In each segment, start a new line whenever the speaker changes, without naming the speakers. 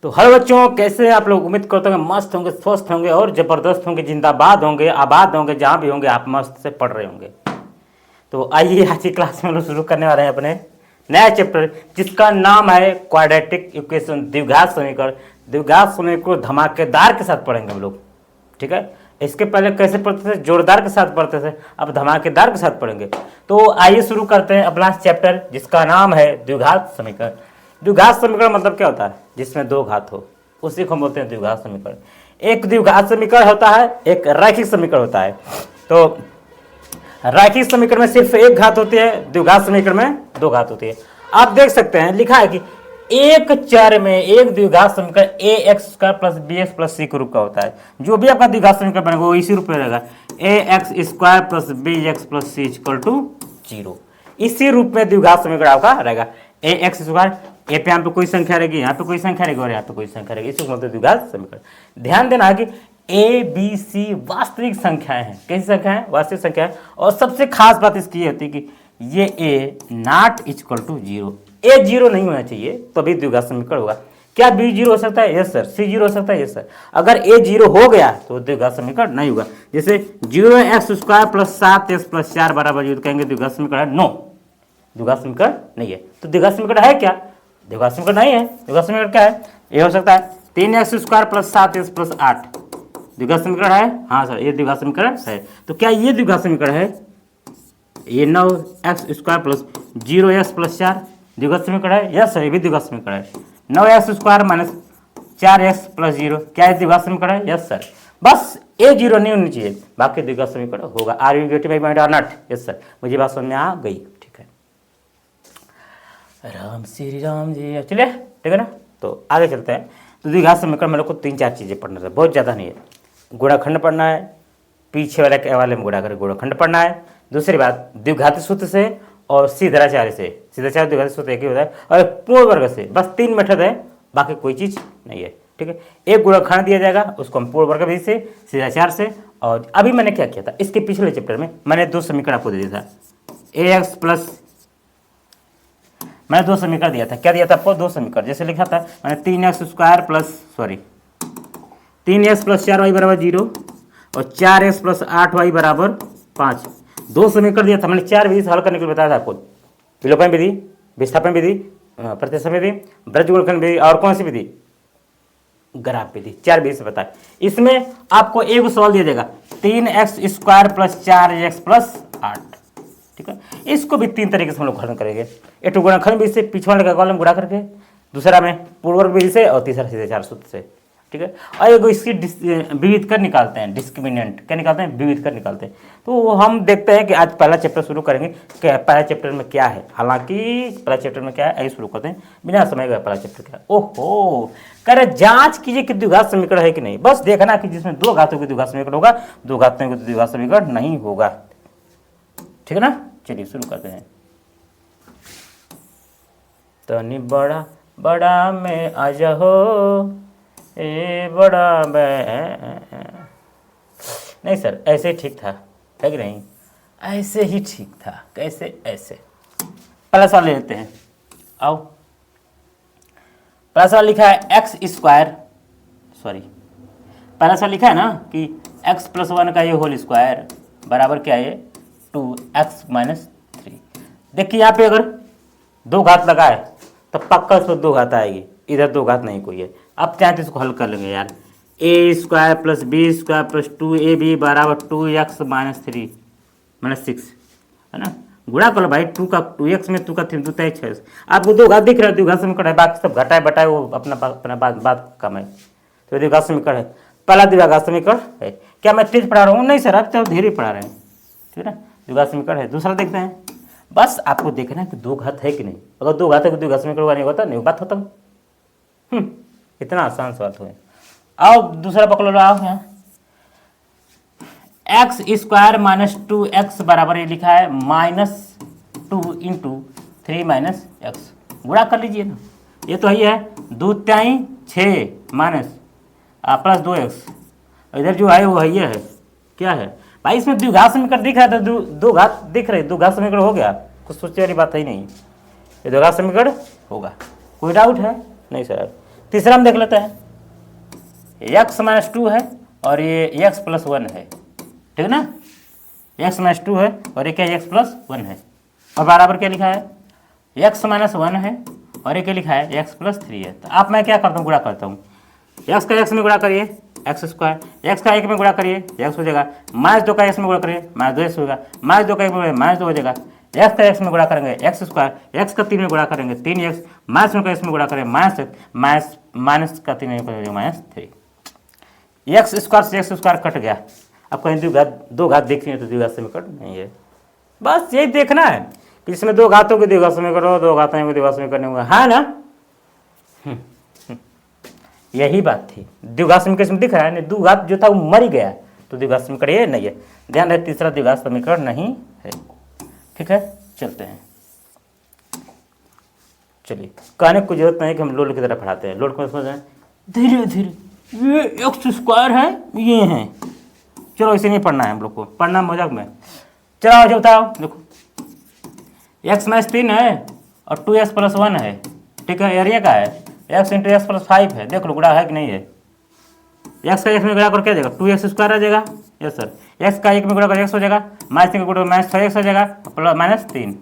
तो हर बच्चों कैसे हैं आप लोग। उम्मीद करते होंगे मस्त होंगे, स्वस्थ होंगे और ज़बरदस्त होंगे, जिंदाबाद होंगे, आबाद होंगे, जहाँ भी होंगे आप मस्त से पढ़ रहे होंगे। तो आइए आज की क्लास में हम लोग शुरू करने वाले हैं अपने नया चैप्टर, जिसका नाम है क्वाड्रेटिक इक्वेशन, द्विघात समीकरण। द्विघात समीकरण को धमाकेदार के साथ पढ़ेंगे हम लोग, ठीक है। इसके पहले कैसे पढ़ते थे, जोरदार के साथ पढ़ते थे, अब धमाकेदार के साथ पढ़ेंगे। तो आइए शुरू करते हैं अपना चैप्टर, जिसका नाम है द्विघात समीकरण। द्विघात समीकरण मतलब क्या होता है, जिसमें दो घात हो, उसी को हम बोलते हैं द्विघात समीकरण। एक द्विघात समीकरण होता है, एक रैखिक समीकरण होता है। तो रैखिक समीकरण में सिर्फ एक घात होती है, द्विघात समीकरण में दो घात होती है। आप देख सकते हैं लिखा है कि एक चर में एक द्विघात समीकरण a x square plus b x plus c के रूप का होता है। जो भी आपका द्विघात समीकरण बनेगा वो इसी रूप में रहेगा, a x square plus b x plus c equal to 0। इसी रूप में द्विघात समीकरण आपका रहेगा। ए एक्स स्क्वायर, ए पे यहाँ पे कोई संख्या रहेगी, यहाँ पे कोई संख्या रहेगी और यहाँ पे कोई संख्या रहेगी, इसी को बोलते हैं द्विघात समीकरण। ध्यान देना है कि ए बी सी वास्तविक संख्याएं हैं। कैसी संख्या है? वास्तविक संख्या है। और सबसे खास बात इसकी होती है कि ये ए नॉट इक्वल टू 0, ए 0 नहीं होना चाहिए तभी द्विघात समीकरण होगा। क्या बी 0 हो सकता है? Yes sir. सी 0 हो सकता है? Yes sir. अगर ए 0 हो गया तो द्विघात समीकरण नहीं होगा। जैसे 0x square plus 7x plus 4 बराबर 0 कहेंगे द्विघात समीकरण है? नो, द्विघात समीकरण नहीं है। तो द्विघात समीकरण है क्या? द्विघात समीकरण नहीं है। द्विघात समीकरण क्या है? ये हो सकता है 3x square plus 7x plus 8, द्विघात समीकरण है? हाँ सर, ये द्विघात समीकरण है। तो क्या ये द्विघात समीकरण है? ये 9x square plus 0x plus 4 द्विघात समीकरण है? यस सर, ये भी द्विघात समीकरण है। 9x square minus 4x plus 0 क्या है? द्विघात समीकरण है? Yes sir. बस ए 0 नहीं होनी चाहिए, बाकी द्विघात समीकरण होगा। Are you getting my point और नॉट? यस सर, मुझे बात समझ में आ गई, ठीक है। राम श्री राम जी, चलिए ठीक है ना। तो आगे चलते हैं। तो द्विघात समीकरण में लोग को 3-4 चीज़ें पढ़ना है, बहुत ज़्यादा नहीं है। गुणाखंड पढ़ना है, पीछे वाले में गुणा कर गुणाखंड पढ़ना है। दूसरी बात द्विघाती सूत्र से और सीधाचार्य से। सीधाचार्य द्विघाती सूत्र एक ही होता है, और पूर्ण वर्ग से। बस 3 मेथड है, बाकी कोई चीज़ नहीं है, ठीक है। एक गुणाखंड दिया जाएगा, उसको हम पूर्ण वर्ग विधि से, सीधाचार्य से। और अभी मैंने क्या किया था, इसके पिछले चैप्टर में मैंने 2 समीकरण आपको दे दिया था। ए एक्स प्लस, मैंने 2 समीकरण दिया था। क्या दिया था आपको? 2 समीकरण। जैसे लिखा था मैंने 3x square plus 3x plus 4y बराबर 0 और 4x प्लस 8y बराबर 5। 2 समीकरण दिया था मैंने। 4 विधि से हल करने के लिए बताया था आपको। विलोपन विधि, विस्थापन विधि, प्रतिस्थापन विधि, वृत्तगुणनखंड विधि और कौन सी विधि? ग्राफ विधि। 4 विधि से बताया। इसमें आपको एक सवाल दिया जाएगा, 3x square plus 4x plus 8, ठीक है। इसको भी 3 तरीके से हम लोग हल करेंगे। एक तो गुणनखंड विधि से, पीछे वाले का कॉलम गुणा करके, दूसरा में पूर्ण वर्ग विधि से, और तीसरा सीधाचार्य सूत्र से, ठीक है। और एक इसकी विविध कर निकालते हैं, डिस्क्रिमिनेंट क्या निकालते हैं? विविध कर निकालते हैं। तो हम देखते हैं कि आज पहला चैप्टर शुरू करेंगे कि पहला चैप्टर में क्या है। हालांकि पहला चैप्टर में क्या है, आइए शुरू करते हैं बिना समय गए। पहला चैप्टर क्या है? ओहो, करे जांच कीजिए कि द्विघात समीकरण है कि नहीं। बस देखना कि जिसमें 2 घातों की द्विघात समीकरण होगा, 2 घातों की द्विघात समीकरण नहीं होगा, ठीक है ना। चलिए शुरू करते हैं। तनी बड़ा बड़ा में आ जाओ, ए बड़ा नहीं सर, ऐसे ही ठीक था, है कि नहीं? ऐसे ही ठीक था। कैसे? ऐसे। पहला सवाल ले लेते हैं, आओ। पहला सवाल लिखा है एक्स स्क्वायर, पहला सवाल लिखा है ना कि x प्लस 1 का ये होल स्क्वायर बराबर क्या है? 2x minus 3। देखिए यहाँ पे अगर 2 घात लगाए तो पक्का उसमें 2 घात आएगी, इधर 2 घात नहीं कोई है। अब चाहे तो इसको हल कर लेंगे यार। A square plus b square plus 2ab बराबर 2x माइनस 3 माइनस 6, है ना। गुणा कर लो भाई, 2 का 2x में 2 का 3 2 तय 6। आपको 2 घात दिख रहा है, द्विघात समीकरण है, बाकी सब घटाए बटाए वो अपना बात कम है। तो द्विघात समीकरण है, पहला द्विघात समीकरण है। क्या मैं तेज पढ़ा रहा हूँ? नहीं सर, आप तो धीरे पढ़ा रहे हैं, ठीक है ना। द्विघात समीकरण है। दूसरा देखते हैं, बस आपको देखना है कि 2 घात है कि नहीं। अगर 2 घात है तो द्विघात समीकरण नहीं होता, नहीं बात खत्म। इतना आसान सवाल है। आओ दूसरा पकड़ लो, आओ यहाँ। एक्स स्क्वायर माइनस 2x बराबर ये लिखा है -2 इंटू 3 माइनस एक्स। गुणा कर लीजिए ना, ये तो ही है 2 त्याई 6 माइनस प्लस 2x। इधर जो है वो ये है, क्या है भाई? इसमें द्विघात समीकरण दिख रहा था, 2 घात दिख रहे, द्विघात समीकरण हो गया, कुछ सोचने वाली बात है ही नहीं। ये द्विघात समीकरण होगा। कोई डाउट है? नहीं सर। तीसरा हम देख लेते हैं, x माइनस 2 है और ये x प्लस 1 है, ठीक है ना, x माइनस 2 है और ये क्या x प्लस 1 है, और बराबर क्या लिखा है, x माइनस 1 है और ये क्या लिखा है x प्लस 3 है। तो आप मैं क्या करता हूँ, गुणा करता हूँ, x का x में गुणा करिए एक्स स्क्वायर, x का 1 में गुणा करिए x हो जाएगा, माइनस 2 का x में गुणा करिए माइनस 2x होगा, माइनस 2 का 1 में माइनस 2 हो जाएगा, x का x में गुणा करेंगे एक्स स्क्वायर, x का 3 में गुणा करेंगे 3x, माइनस 1 का x में गुणा करेंगे माइनस माइनस का 3 में करेंगे माइनस 3, एक्स स्क्वायर से एक्स स्क्वायर कट गया। अब कहीं दो घात देखनी है तो द्विघात समीकरण नहीं है, बस यही देखना है कि इसमें दो घातों के द्विघात समीकरण हो, दो घातों के द्विघात समीकरण होगा, है ना। यही बात थी, द्विघात समीकरण इसमें दिख रहा है, दो घात जो था वो मर ही गया, तो द्विघात समीकरण ये नहीं है, ध्यान रहे तीसरा द्विघात समीकरण नहीं है, ठीक है। चलते हैं, चलिए, कहने की जरूरत नहीं है कि हम लोड की तरह पढ़ाते हैं, लोड को समझ रहे हैं, धीरे धीरे, ये एक्स स्क्वायर है, ये है, चलो इसे नहीं पढ़ना है हम लोग को, पढ़ना मजाक में, चलो जो बताओ, देखो एक्स माइनस 3 है और 2x प्लस 1 है, ठीक है, एरिया का है, x इंटू एक्स प्लस 5 है, देख लो गुणा है कि नहीं है, x का 1 में गुणा कर क्या जाएगा 2x स्क्वायर आ जाएगा, यस सर, x का 1 में गुणा कर x हो जाएगा, माइनस 3 का गुणा माइनस 5x हो जाएगा, प्लस माइनस 3,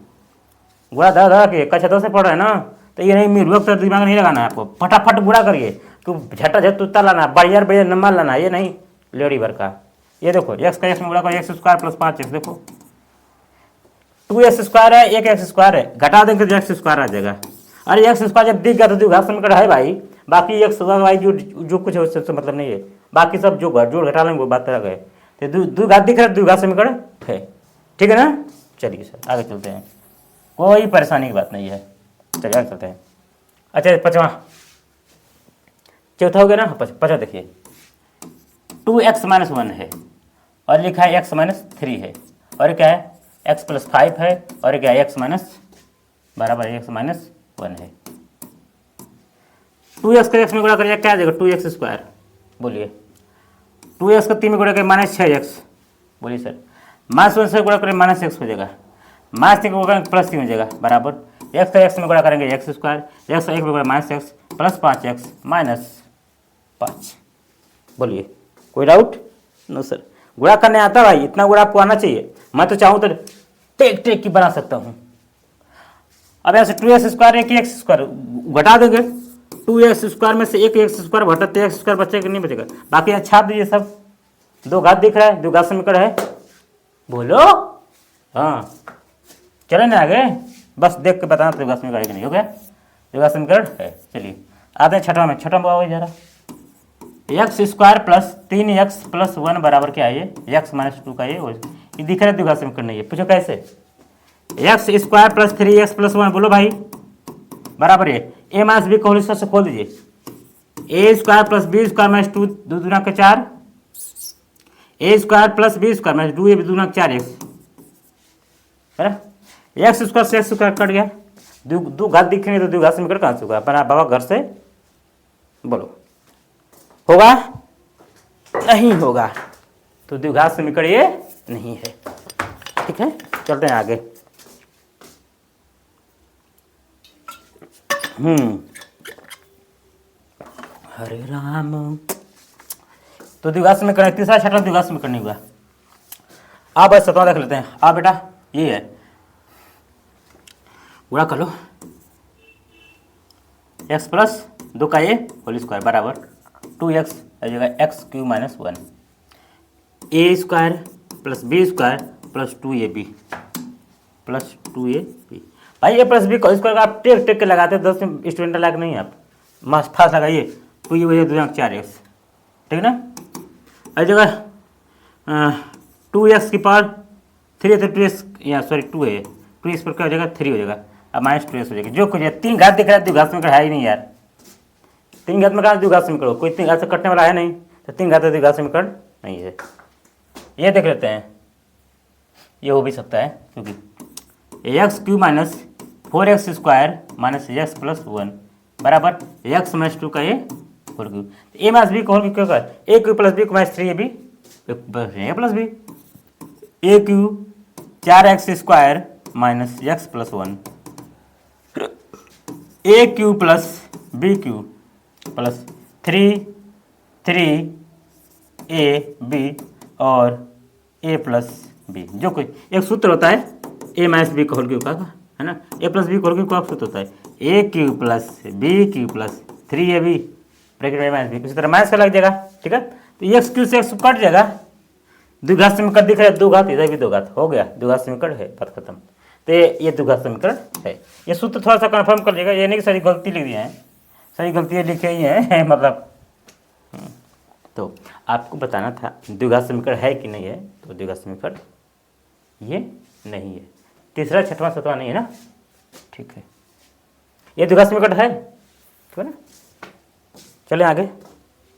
गुणा धा के कक्षा 2 से पढ़ रहे हैं ना, तो ये नहीं मिल वक्त दिमाग नहीं लगाना है आपको, फटाफट गुणा करिए, तो झटा झट उत्तर लाना, बढ़िया बढ़िया नंबर लाना, ये नहीं लेडी भर का। ये देखो x का x में गुणा कर x स्क्वायर प्लस 5x, देखो 2x स्क्वायर है, एक x स्क्वायर है, घटा देंगे तो x स्क्वायर आ जाएगा, अरे x स्क्वायर जब दिख गया तो द्विघात समीकरण है भाई, बाकी x वाई जो कुछ है उससे मतलब नहीं है, बाकी सब जो जोड़ घटा लेंगे वो बात रह गए, तो द्विघात दिख रहा है, द्विघात समीकरण है, ठीक है ना। चलिए सर आगे चलते हैं, कोई परेशानी की बात नहीं है, चलिए आगे चलते हैं। अच्छा पाँचवा, चौथा हो गया ना, पाँचवा देखिए, 2x माइनस 1 है और लिखा है x माइनस 3 है, और क्या है x प्लस 5 है, और क्या है x माइनस बराबर x माइनस 1 है, 2x का x में गुणा करिए क्या आ जाएगा 2x स्क्वायर, बोलिए 2x का 3 में गुणा करिए माइनस 6x, बोलिए सर, माइनस 1 से गुणा करिए माइनस x हो जाएगा, माइनस 3 का गुणा करेंगे प्लस 3 हो जाएगा, बराबर x का x में गुणा करेंगे x स्क्वायर, x का 1 में गुणा minus x plus 5x minus 5, बोलिए कोई डाउट, नो सर, गुणा करने आता भाई, इतना गुणा आपको आना चाहिए, मैं तो चाहूँ तो टेक टेक की बना सकता हूँ। अब ऐसे 2x स्क्वायर एक एक्स स्क्वायर घटा देंगे, 2x स्क्वायर में से एक एक्स स्क्वायर घटाते एक्स स्क्वायर बचेगा नहीं बचेगा, बाकी यहाँ छाप दीजिए सब, दो घात दिख रहा है, द्विघात समीकरण है, बोलो हाँ, चले ना आगे, बस देख के बताना द्विघात समीकरण कि नहीं, हो गया द्विघात समीकरण है। चलिए आते हैं छठवां में, छठवां में आओ जरा, x square plus 3x plus 1 बराबर क्या है ये एक्स माइनस 2 का ये दिख रहा है, द्विघात समीकरण नहीं है, पूछो कैसे, x square plus 3x plus 1, बोलो भाई बराबर है ए माइनस बी को होल स्क्वायर से खोल दीजिए, a square plus b square minus 2 दो दूना के 4, a square plus b square minus 2 a दूना 4x, है ना, एक्स स्क्वायर से एक्स स्क्वायर कट गया, दो घात दिख नहीं तो द्विघात समीकरण कहाँ से होगा, अपना बाबा घर से बोलो, होगा नहीं होगा, तो द्विघात समीकरण ये नहीं है, ठीक है। चलते हैं आगे, हरे राम, तो द्विघात समीकरण तीसरा छठवां द्विघात समीकरण नहीं हुआ, आप बस सतवां देख लेते हैं, आप बेटा ये है, गुणा कर लो, एक्स प्लस 2 का ये होल स्क्वायर बराबर 2x आ जाएगा x cube minus 1, a square plus b square plus 2ab plus 2ab, भाई ए प्लस बी का स्क्वायर का आप टेक टेक के लगाते हैं, 10 में स्टूडेंट लायक नहीं है, आप मस्त फास्ट लगाइए, 2 ये 4x, ठीक है ना, आ जाएगा 2x की पावर 3 है तो 2x या सॉरी 2 है, 2x पर क्या हो जाएगा 3 हो जाएगा, अब माइनस 2x हो जाएगा, जो कुछ है 3 घात दिख रहा है, द्विघात समीकरण है ही नहीं यार, 3 घात में कहाँ द्विघात समीकरण, कोई 3 घात से कटने वाला है नहीं, तो 3 घात द्विघात समीकरण नहीं है, ये देख लेते हैं, ये हो भी सकता है क्योंकि x cube minus 4x square minus x plus 1 बराबर एक्स माइनस 2 का ये whole cube, a minus B का होल क्यू क्या, ए क्यू प्लस बी को minus 3ab a plus b, a cube 4x square minus x plus 1, a cube plus b cube plus 3 और a plus B, जो कोई एक सूत्र होता है a माइनस बी का होल क्यूब का, है ना। a प्लस बी का होल क्यूब का सूत्र होता है a cube plus B cube plus 3ab bracket में माइनस बी, इसी तरह माइनस का लग जाएगा, ठीक है। तो एक्स क्यूब से एक्स कट जाएगा, द्विघात समीकरण दिख रहा है, दो घात, इधर भी दो घात हो गया, द्विघात समीकरण है, बात खत्म। तो ये द्विघात समीकरण है। ये सूत्र थोड़ा सा कंफर्म कर लीजिएगा, ये नहीं कि सारी गलती लिख दिए हैं, सही गलतियाँ लिखे ही हैं मतलब। तो आपको बताना था द्विघात समीकरण है कि नहीं है, तो द्विघात समीकरण ये नहीं है, तीसरा छठवां सातवां नहीं है ना, ठीक है। ये द्विघात समीकरण है, ठीक है ना। चलिए आगे,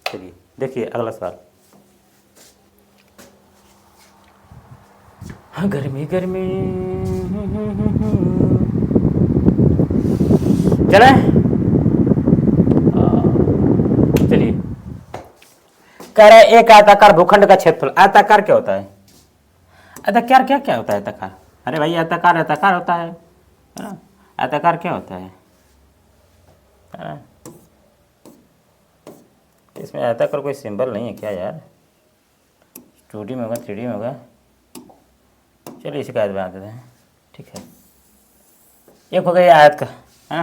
चलिए देखिए अगला सवाल। गर्मी गर्मी चले, चलिए। कह रहे एक आयताकार भूखंड का क्षेत्रफल, आयताकार क्या होता है, आयताकार क्या क्या होता है आयताकार, अरे भाई आयताकार आयताकार होता है ना, आयताकार क्या होता है ना? इसमें आयताकार कोई सिंबल नहीं है क्या यार, 2D में होगा 3D में होगा, चलिए इसी का आयत बना देते हैं, ठीक है। एक हो गया आयत का, है ना।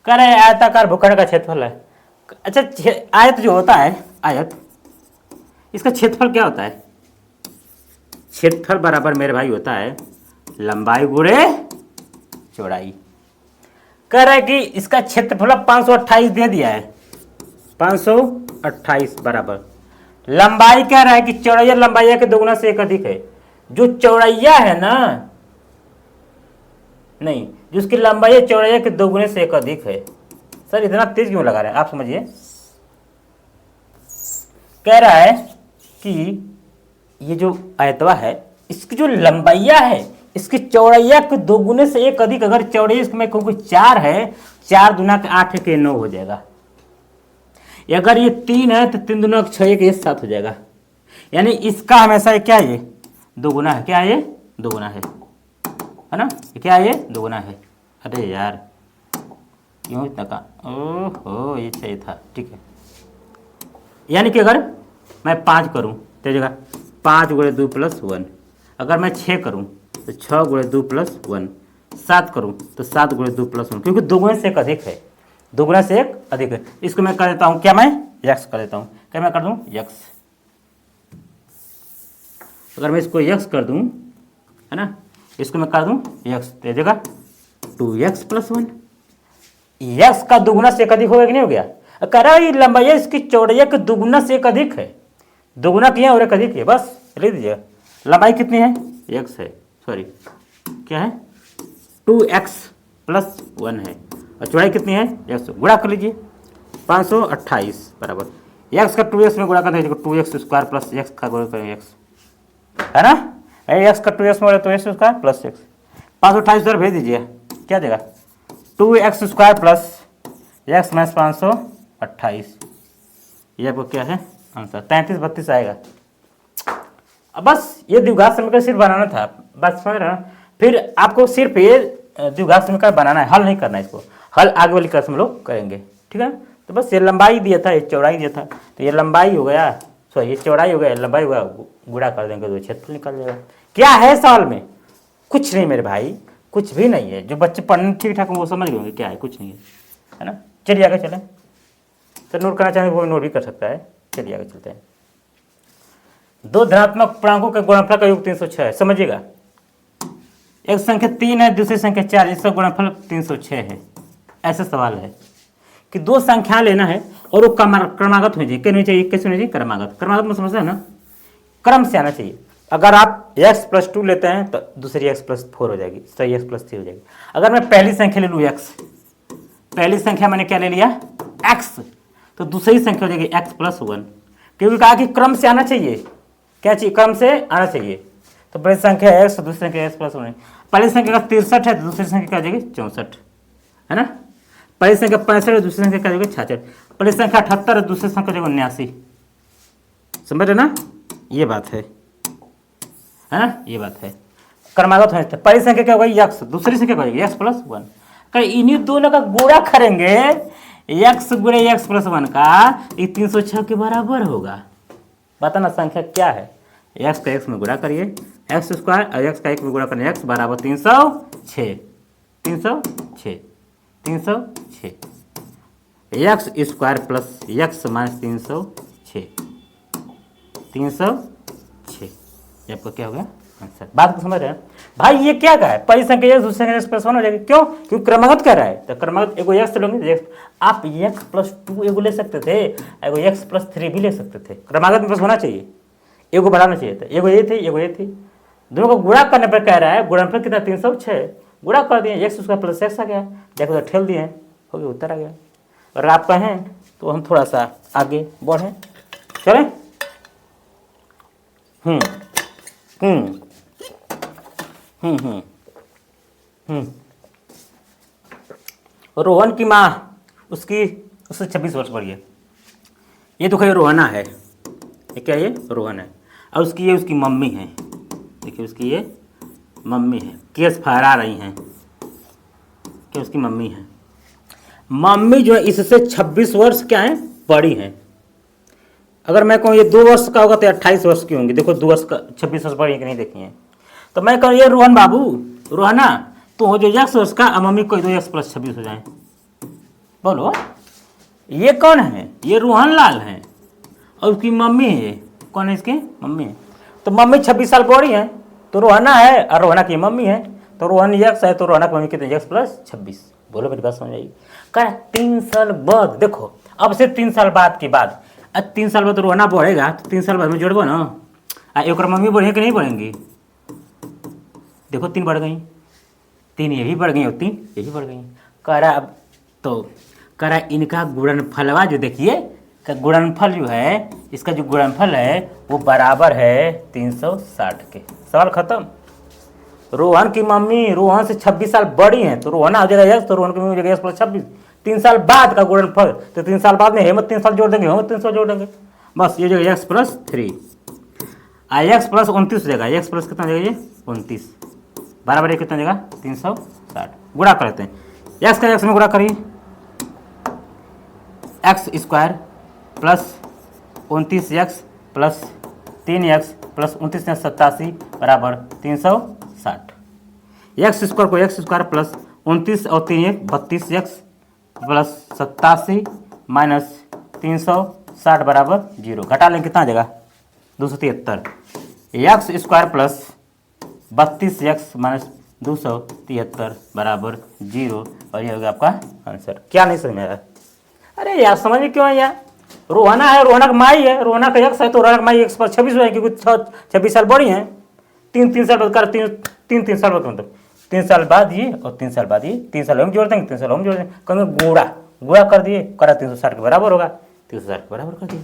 कह रहे आयताकार भूखंड का क्षेत्रफल है। अच्छा आयत जो होता है, आयत, इसका क्षेत्रफल क्या होता है, क्षेत्रफल बराबर मेरे भाई होता है लंबाई गुणे चौड़ाई। कह रहा है कि इसका क्षेत्रफल 528 दे दिया है, 528 बराबर लंबाई कह रहा है कि चौड़ैया लंबाइया के दोगुना से एक अधिक है। जो चौड़ैया है ना, नहीं, जिसकी लंबाई चौड़ैया के दोगुने से एक अधिक है। सर इतना तेज क्यों लगा रहे हैं आप, समझिए। कह रहा है कि ये जो आयतवा है, इसकी जो लंबाइया है, इसकी चौड़ैया के दोगुने से एक अधिक, अगर चौड़ैया इसमें क्योंकि 4 है, 4 दूना के 8 के 9 हो जाएगा। अगर ये 3 है तो 3 दूना 6 के 7 हो जाएगा। यानी इसका हमेशा ये क्या है, ये दोगुना है, क्या है ये दोगुना है ना, ये क्या है ये दोगुना है। अरे यार क्यों इतना का, ओहो ये चाहिए था, ठीक है। यानी कि अगर मैं 5 करूं तो जगह 5 गुणे 2 प्लस 1, अगर मैं 6 करूं तो 6 गुणे 2 प्लस 1, 7 करूं तो 7 गुणे 2 प्लस 1, क्योंकि दोगुने से एक अधिक है, दोगुना से एक अधिक है। इसको मैं कर देता हूं, क्या मैं यक्स कर देता हूं, क्या मैं कर दूं यक्स। अगर मैं इसको यक्स कर दूं, है ना, इसको मैं कर दूं यक्स, दे देगा 2x प्लस 1। यक्स का दुगुना से एक अधिक होगा कि नहीं हो गया। कह रहा है लंबाई इसकी चौड़ैया के दुगुना से एक अधिक है, दुगुना किया और एक अधिक है, बस लिख दीजिएगा। लंबाई कितनी है, x है, सॉरी क्या है 2x प्लस 1 है, और चौड़ाई कितनी है x, गुणा कर लीजिए 528 बराबर x का 2x में गुणा कर दीजिएगा 2x स्क्वायर प्लस x का गुणा करेंगे x, है ना। x का 2x में तो x स्क्वायर प्लस x, 528 इधर भेज दीजिए, क्या देगा 2x square plus x minus 528, ये आपको क्या है आंसर 33-32 आएगा। अब बस ये द्विघात समीकरण सिर्फ बनाना था, बस समझ रहे ना। फिर आपको सिर्फ ये द्विघात समीकरण बनाना है, हल नहीं करना है इसको, हल आगे वाली क्लास में लोग करेंगे, ठीक है। तो बस ये लंबाई दिया था, ये चौड़ाई दिया था, तो ये लंबाई हो गया, सॉरी ये चौड़ाई हो गया, लंबाई हो गया, गुणा कर देंगे तो क्षेत्रफल निकल जाएगा। क्या है सवाल में, कुछ नहीं मेरे भाई, कुछ भी नहीं है। जो बच्चे पढ़ने ठीक ठाक वो समझ गए क्या है, कुछ नहीं है ना। चलिए आगे चलें, तो नोट करना चाहेंगे वो नोट भी कर सकता है। चलिए आगे चलते हैं। दो धनात्मक पूर्णांकों के गुणनफल का योग 306 है, समझिएगा। एक संख्या 3 है, दूसरी संख्या 4, इसका गुणनफल 306 है। ऐसा सवाल है कि दो संख्या लेना है और वो क्रमागत हो जाए, क्या चाहिए, कैसे होनी चाहिए, क्रमागत। क्रमागत में समझते हैं ना, क्रम से आना चाहिए। अगर आप x प्लस 2 लेते हैं तो दूसरी x प्लस 4 हो जाएगी, सही x प्लस 3 हो जाएगी। अगर मैं पहली संख्या ले लूँ x, पहली संख्या मैंने क्या ले लिया x, तो दूसरी संख्या हो जाएगी x प्लस 1, क्योंकि कहा कि क्रम से आना चाहिए, क्या चाहिए, क्रम से आना चाहिए। तो पहली संख्या x, दूसरी संख्या x प्लस 1, पहली संख्या का 63 है तो दूसरी संख्या क्या हो जाएगी 64, है ना। पहली संख्या 65 है, दूसरी संख्या क्या हो जाएगी 66, पहली संख्या 78 है, दूसरी संख्या हो जाएगी 79। समझ रहे ना, ये बात है ना, ये बात है। क्रमागत होने से पहली संख्या क्या होगी x, दूसरी संख्या क्या होगी x प्लस 1। कहीं इन्हीं दोनों का गुणा करेंगे, एक्स गुणे एक्स प्लस 1 का ये 306 के बराबर होगा। बताना संख्या क्या है। एक्स का एक्स में गुणा करिए, एक्स स्क्वायर और एक्स का एक में गुणा करिए, एक्स बराबर 306 x square plus x minus 306 ये आपका क्या हो गया आंसर। बात को समझ रहे हैं भाई। ये क्या का है, पहली संख्या एक्स, दूसरी संख्या एक्स प्लस 1 हो जाएगी। क्यों? क्योंकि क्रमागत कह रहा है, तो क्रमागत एगो एक्स लोगे तो आप एक्स प्लस 2 एगो ले सकते थे, एगो एक्स प्लस 3 भी ले सकते थे। क्रमागत में बस होना चाहिए, एगो बढ़ाना चाहिए था। एगो ये थी, एगो ये थी, दोनों को गुणा करने पर कह रहा है गुणनफल कितना 306, गुणा कर दिए, एक्स उसका प्लस एक्स आ गया, जाकर उधर ठेल दिए, हो गया, उत्तर आ गया। और आप कहें तो हम थोड़ा सा आगे बढ़ें, चलें। रोहन की माँ उससे 26 वर्ष बड़ी है। ये तो खैर रोहना है, ये क्या, ये रोहन है। और उसकी ये उसकी मम्मी है, देखिए उसकी ये मम्मी है, केस फहरा रही हैं कि उसकी मम्मी है। मम्मी जो है इससे 26 वर्ष क्या है बड़ी है। अगर मैं कहूँ ये 2 वर्ष का होगा तो 28 वर्ष की होंगी। देखो 2 वर्ष का 26 वर्ष बड़ी है कि नहीं देखिए। तो मैं कहूँ ये रोहन बाबू, रोहना तो हो जो 1 वर्ष का, और मम्मी को 2 एक्स प्लस 26 हो जाए। बोलो ये कौन है? ये रोहन लाल है और उसकी मम्मी है। कौन है इसकी मम्मी है? तो मम्मी 26 साल बड़ी है तो रोहना है, और रोहना की मम्मी है तो रोहन एक्स है, तो रोहना की मम्मी कितने एक्स प्लस 26। बोलो मेरी बात समझ आएगी। कह 3 साल बाद, देखो अब से 3 साल बाद की बात, 3 साल बाद तो रोहना बढ़ेगा, तो 3 साल बाद में जोड़बो ना, एक मम्मी बढ़े कि नहीं बढ़ेंगी? देखो 3 बढ़ गई, 3 ये भी बढ़ गई और 3 ये भी बढ़ गई। कह रहा अब तो कह रहा इनका गुणनफलवा जो देखिए, गुणनफल जो है, इसका जो गुणनफल है वो बराबर है 360 के। सवाल खत्म। रोहन की मम्मी रोहन से 26 साल बड़ी हैं, तो रोहन आ जाएगा एक्स, तो रोहन की मम्मी हो जाएगा एक्स प्लस 26। 3 साल बाद का गुणनफल, तो 3 साल बाद में हेमत 3 साल जोड़ देंगे, हेमत 3 साल जोड़ देंगे, बस ये जाएगा एक्स प्लस 3, एक्स प्लस 29 हो जाएगा। एक्स प्लस कितना जाएगा ये 29 बराबर है कितना जाएगा 360। गुणा करते हैं, एक्स का एक्स में गुणा करिए, x square plus 29 x plus 3 x plus 29 87 बराबर 360। एक्स स्क्वायर को एक्स स्क्वायर प्लस 29 और 3 एक 32 एक्स प्लस 87 माइनस 360 बराबर 0। घटा लें कितना आ जाएगा 273। X square plus 32 x minus 273 बराबर 0, और ये हो गया आपका आंसर। क्या नहीं समझ में आया? अरे यार समझ में क्यों है यार? रोहना है, रोहना का माई है, रोहना का एक्स है, तो रोहना का माई एक्स पर 26 है, क्योंकि 26 साल बड़ी हैं। 3 साल बाद कर 3 साल बाद मतलब 3 साल बाद ये और 3 साल बाद ये, 3 साल हम जोड़ देंगे, 3 साल हम जोड़ देंगे, कहेंगे गुणा कर दिए, करा 360 के बराबर होगा, 360 के बराबर कर दिए,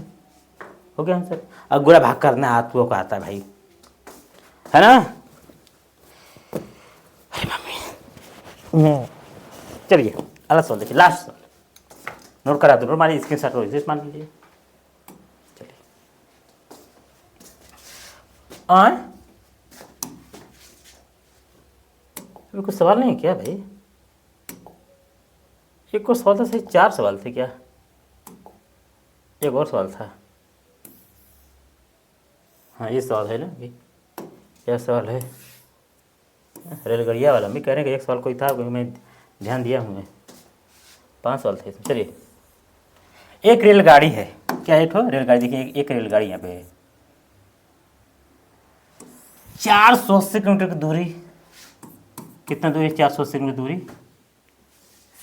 हो गया आंसर। अब गुणा भाग करना हाथों का आता है भाई, है ना? अरे मम्मी चलिए अगला सवाल देखिए, लास्ट सवाल नोट करा दो, हमारी स्क्रीन शॉट हो मान लीजिए। चलिए कुछ सवाल नहीं है क्या भाई? एक और सवाल था, सही 4 सवाल थे क्या? एक और सवाल था, हाँ ये सवाल है ना अभी, यह सवाल है रेलगाड़िया वाला। मैं कह रहे हैं कि एक सवाल कोई था, मैं ध्यान दिया हूँ, मैं 5 सवाल थे। चलिए एक रेलगाड़ी है, क्या है? रेलगाड़ी देखिए, एक रेलगाड़ी यहाँ पे है, 480 किलोमीटर की दूरी, कितना दूरी? 480 किलोमीटर दूरी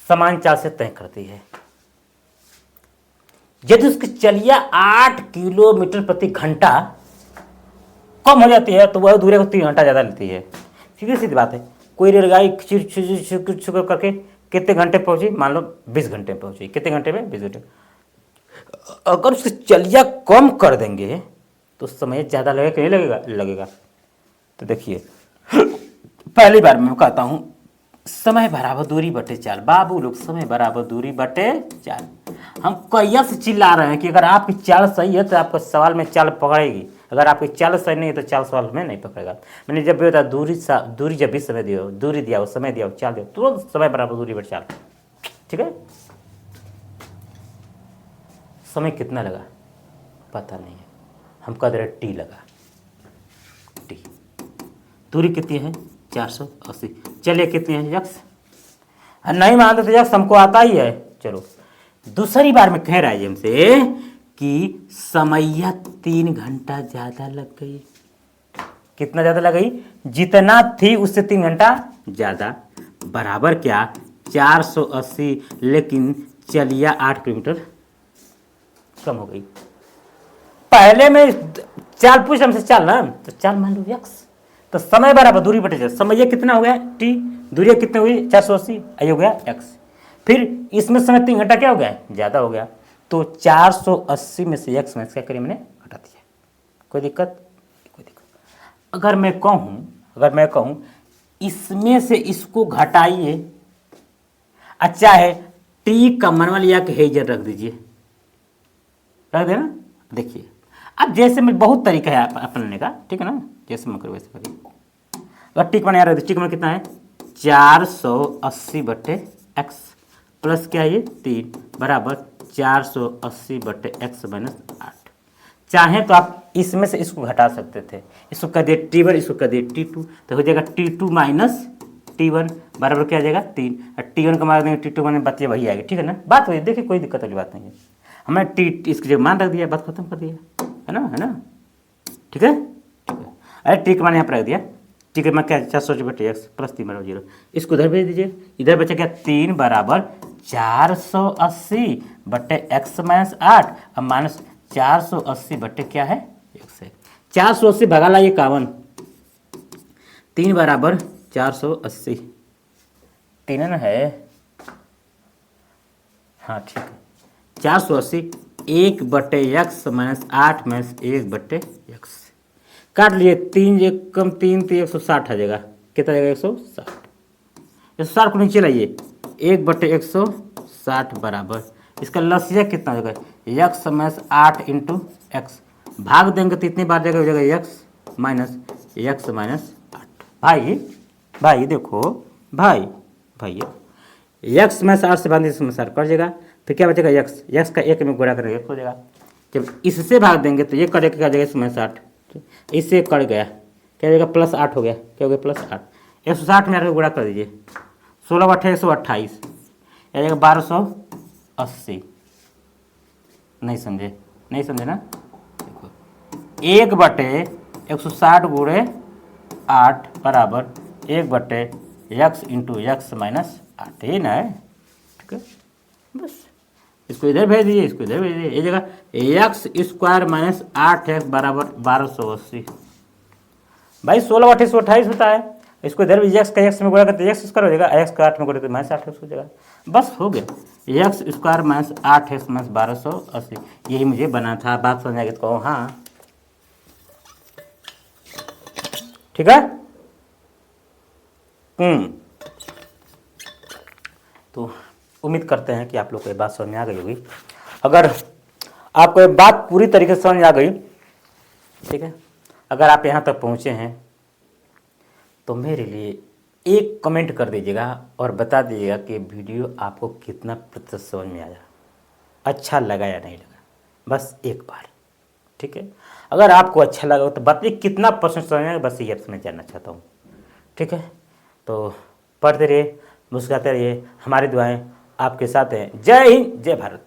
समान चाल से तय करती है। यदि उसकी चलिया 8 किलोमीटर प्रति घंटा कम हो जाती है, तो वह दूरी को 3 घंटा ज़्यादा लेती है। सीधी सीधी बात है, कोई रेलगाड़ी करके कितने घंटे पहुंची? मान लो 20 घंटे में पहुंची। कितने घंटे में? 20 घंटे। अगर उसकी चलिया कम कर देंगे तो समय ज़्यादा लगेगा कि नहीं लगेगा? लगेगा। तो देखिए पहली बार मैं कहता हूँ, समय बराबर दूरी बटे चाल। बाबू लोग, समय बराबर दूरी बटे चाल। हम कहिया से चिल्ला रहे हैं कि अगर आपकी चाल सही है तो आपको सवाल में चाल पकड़ेगी, अगर आपकी चाल सही नहीं है तो चाल सवाल में नहीं पकड़ेगा। मैंने जब भी होता दूरी जब भी समय दियो, दूरी दिया हो, समय दिया हो, चाल दिया, तुरंत समय बराबर दूरी बटे चाल। ठीक है, समय कितना लगा पता नहीं है, हम कह रहे टी लगा, टी। दूरी कितनी है 480। चलिए कितनी है यक्स, नहीं मानते तो यक्स हमको आता ही है। चलो दूसरी बार में कह रहा है हमसे कि समैया 3 घंटा ज़्यादा लग गई। कितना ज़्यादा लग गई, जितना थी उससे 3 घंटा ज़्यादा, बराबर क्या 480, लेकिन चलिया 8 किलोमीटर कम हो गई। पहले में चाल पूछ हमसे चाल ना, तो चाल मान लो यक्स, तो समय बराबर दूरी बटे समय कितना हो गया टी, दूरी कितनी हुई 480, आई हो गया एक्स। फिर इसमें समय 3 घंटा क्या हो गया ज़्यादा हो गया, तो 480 में से एक्स में क्या करिए मैंने घटा दिया। कोई दिक्कत, कोई दिक्कत। अगर मैं कहूँ इसमें से इसको घटाइए, अच्छा है टी का मनवा लिया कि हेजर रख दीजिए, रख देना। देखिए अब जैसे मैं बहुत तरीका है अपनाने का, ठीक है ना, जैसे मैं करूँ वैसे करिए। अगर टिक मैंने यार टिक में कितना है 480 बटे एक्स प्लस क्या है ये 3 बराबर 480 बटे एक्स माइनस 8। चाहें तो आप इसमें से इसको घटा सकते थे, इसको कर दिए T1, इसको कर दिए T2, तो हो जाएगा T2 माइनस T1 बराबर क्या आ जाएगा 3, और T1 का मान देंगे T2 मान बात वही आएगी, ठीक है ना। बात वही, देखिए कोई दिक्कत वाली बात नहीं है, हमने टी इसकी जगह मान रख दिया, बात खत्म कर दिया, है ना, ठीक है, ठीक है। अरे टी का मान यहाँ पर रख दिया, ठीक है, मैं क्या 480 बटे एक्स प्लस 3 बराबर 0, इसको उधर भेज दीजिए, इधर बचा क्या 3 बराबर 480 बटे एक्स माइनस 8, अब माइनस 480 बटे क्या है एक्स है, 480 भगा ला ये 51, 3 बराबर 480, 3 है, हाँ ठीक है, 480 1 बटे एक्स माइनस 8 माइनस 1 बटे एक्स, काट लिए 3 1 कम 3 तो 160 आ जाएगा, कितना जाएगा 160, 160 को नीचे लाइए 1 बटे 160 बराबर, इसका लसिया कितना हो जाएगा एक्स माइनस 8 इंटू एक्स, भाग देंगे तो इतनी बार हो जाएगा एक्स माइनस 8। भाई देखो भाई एक्स माइनस 8 से भाग इसमें 60 कट जाएगा, फिर क्या बचेगा एक्स का 1 में गुणा करेंगे हो जाएगा, जब इससे भाग देंगे तो ये करेगा क्या जाएगा इसमें 60, इससे कट गया क्या जाएगा प्लस 8 हो गया, क्या हो गया प्लस 8, 160 में आकर गुणा कर दीजिए, 16 बटे 128 या जाएगा 1280। नहीं समझे ना, देखो 1 बटे 160 गुणे 8 बराबर 1 बटे एक्स इंटू एक्स माइनस 8, ही ना है, ठीक है। बस इसको इधर भेज दीजिए, इसको इधर भेज दीजिए, ये जगह एक्स स्क्वायर माइनस 8x बराबर 1280। भाई 16 बटे 128 होता है, इसको इधर भी एक्स का एक्स में गुणा करते एक्स स्क्वायर हो जाएगा, एक्स का 8 में गुणा करते माइनस 8x हो जाएगा, बस हो गया x square minus 8x minus 1280, यही मुझे बना था। बात समझ आ गई तो कहो हाँ, ठीक है। तो उम्मीद करते हैं कि आप लोग को ये बात समझ में आ गई होगी। अगर आपको ये बात पूरी तरीके से समझ में आ गई, ठीक है, अगर आप यहाँ तक पहुँचे हैं तो मेरे लिए एक कमेंट कर दीजिएगा और बता दीजिएगा कि वीडियो आपको कितना प्रतिशत समझ में आया, अच्छा लगा या नहीं लगा, बस एक बार, ठीक है। अगर आपको अच्छा लगा तो बताइए कितना परसेंट समझ में आया, बस ये मैं जानना चाहता हूँ, ठीक है। तो पढ़ते रहिए, मुस्कुराते रहिए, हमारी दुआएं आपके साथ हैं। जय हिंद, जय भारत।